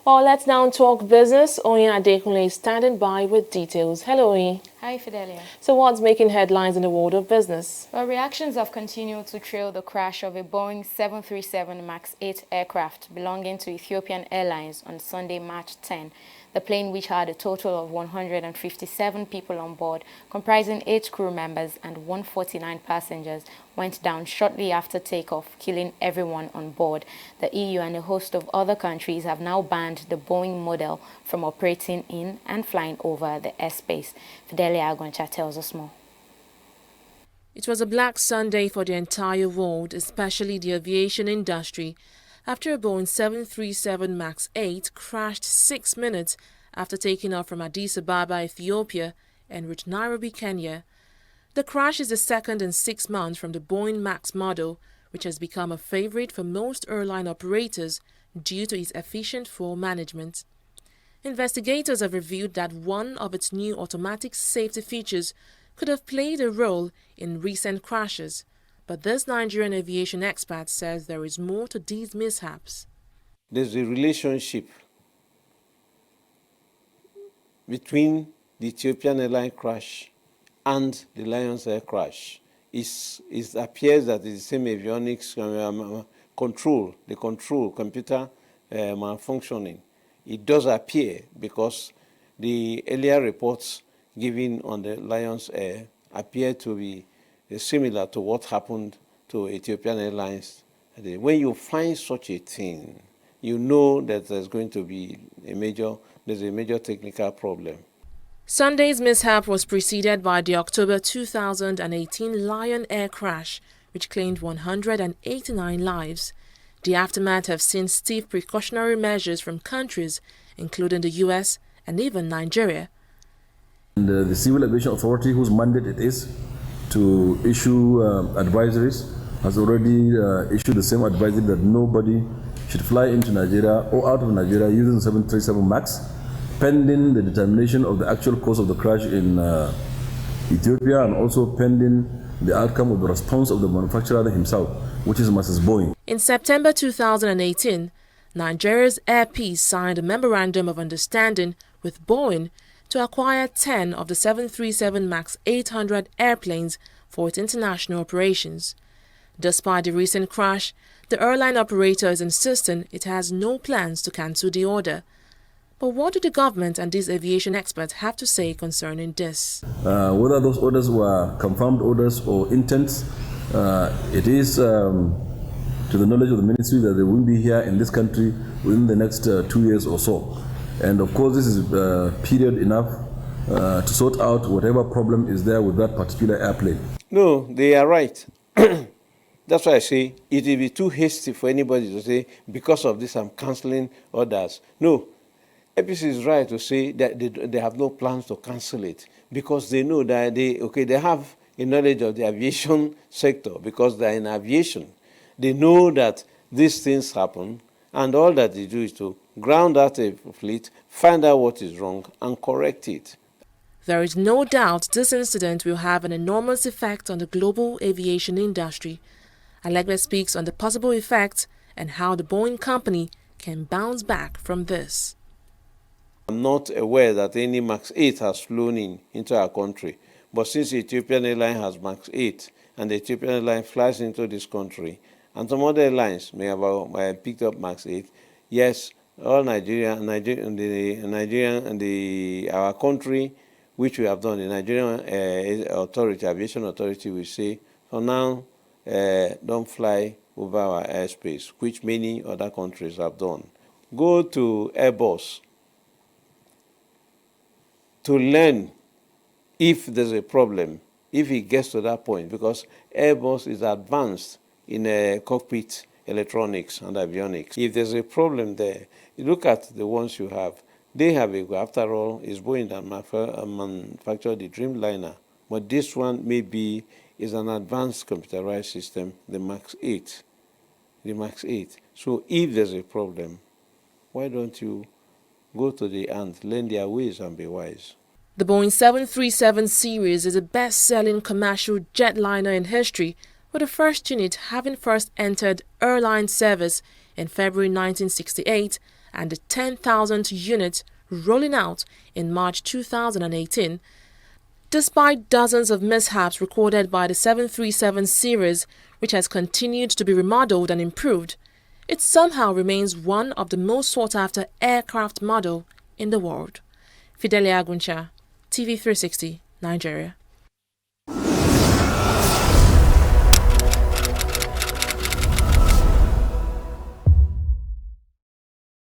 Well, let's now talk business. Oyin Adekunle is standing by with details. Hello, Oyin. Hi, Fidelia. So what's making headlines in the world of business? Well, reactions have continued to trail the crash of a Boeing 737 MAX 8 aircraft belonging to Ethiopian Airlines on Sunday, March 10. The plane, which had a total of 157 people on board, comprising 8 crew members and 149 passengers, went down shortly after takeoff, killing everyone on board. The EU and a host of other countries have now banned the Boeing model from operating in and flying over the airspace. Fidelia Agoncha tells us more. It was a black Sunday for the entire world, especially the aviation industry, after a Boeing 737 MAX 8 crashed 6 minutes after taking off from Addis Ababa, Ethiopia, and reached Nairobi, Kenya. The crash is the second in 6 months from the Boeing MAX model, which has become a favorite for most airline operators due to its efficient fuel management. Investigators have revealed that one of its new automatic safety features could have played a role in recent crashes, but this Nigerian aviation expert says there is more to these mishaps. There's a relationship between the Ethiopian airline crash and the Lions Air crash. It appears that it's the same avionics computer malfunctioning. It does appear because the earlier reports given on the Lions Air appear to be similar to what happened to Ethiopian Airlines. When you find such a thing, you know that there's going to be a major technical problem. Sunday's mishap was preceded by the October 2018 Lion Air crash, which claimed 189 lives. The aftermath have seen stiff precautionary measures from countries, including the US and even Nigeria. And the Civil Aviation Authority, whose mandate it is to issue advisories, has already issued the same advisory that nobody should fly into Nigeria or out of Nigeria using 737 MAX, pending the determination of the actual cause of the crash in Ethiopia and also pending the outcome of the response of the manufacturer himself, which is Mrs. Boeing. In September 2018, Nigeria's Air Peace signed a memorandum of understanding with Boeing to acquire 10 of the 737 MAX 800 airplanes for its international operations. Despite the recent crash, the airline operator is insisting it has no plans to cancel the order. But what do the government and these aviation experts have to say concerning this? Whether those orders were confirmed orders or intents, it is to the knowledge of the ministry that they will be here in this country within the next 2 years or so. And of course, this is period enough to sort out whatever problem is there with that particular airplane. No, they are right. That's why I say it will be too hasty for anybody to say, because of this I'm cancelling orders. No, APC is right to say that they have no plans to cancel it because they know that they have a knowledge of the aviation sector because they are in aviation. They know that these things happen, and all that they do is to ground out a fleet, find out what is wrong, and correct it. There is no doubt this incident will have an enormous effect on the global aviation industry. Alegbe speaks on the possible effects and how the Boeing company can bounce back from this. I'm not aware that any MAX 8 has flown into our country, but since the Ethiopian airline has MAX 8 and the Ethiopian airline flies into this country, and some other airlines may have picked up MAX 8, yes, all Nigeria and our country, which we have done, the Nigerian aviation authority will say, for now, don't fly over our airspace, which many other countries have done. Go to Airbus to learn if there's a problem, if it gets to that point, because Airbus is advanced in cockpit electronics and avionics. If there's a problem there, you look at the ones you have. They have after all, it's Boeing that manufactured the Dreamliner, but this one maybe is an advanced computerized system, the MAX 8. So if there's a problem, why don't you go to the ant, learn their ways and be wise? The Boeing 737 series is the best-selling commercial jetliner in history, with the first unit having first entered airline service in February 1968 and the 10,000th unit rolling out in March 2018. Despite dozens of mishaps recorded by the 737 series, which has continued to be remodeled and improved, it somehow remains one of the most sought-after aircraft model in the world. Fidelia Aguncha, TV360, Nigeria.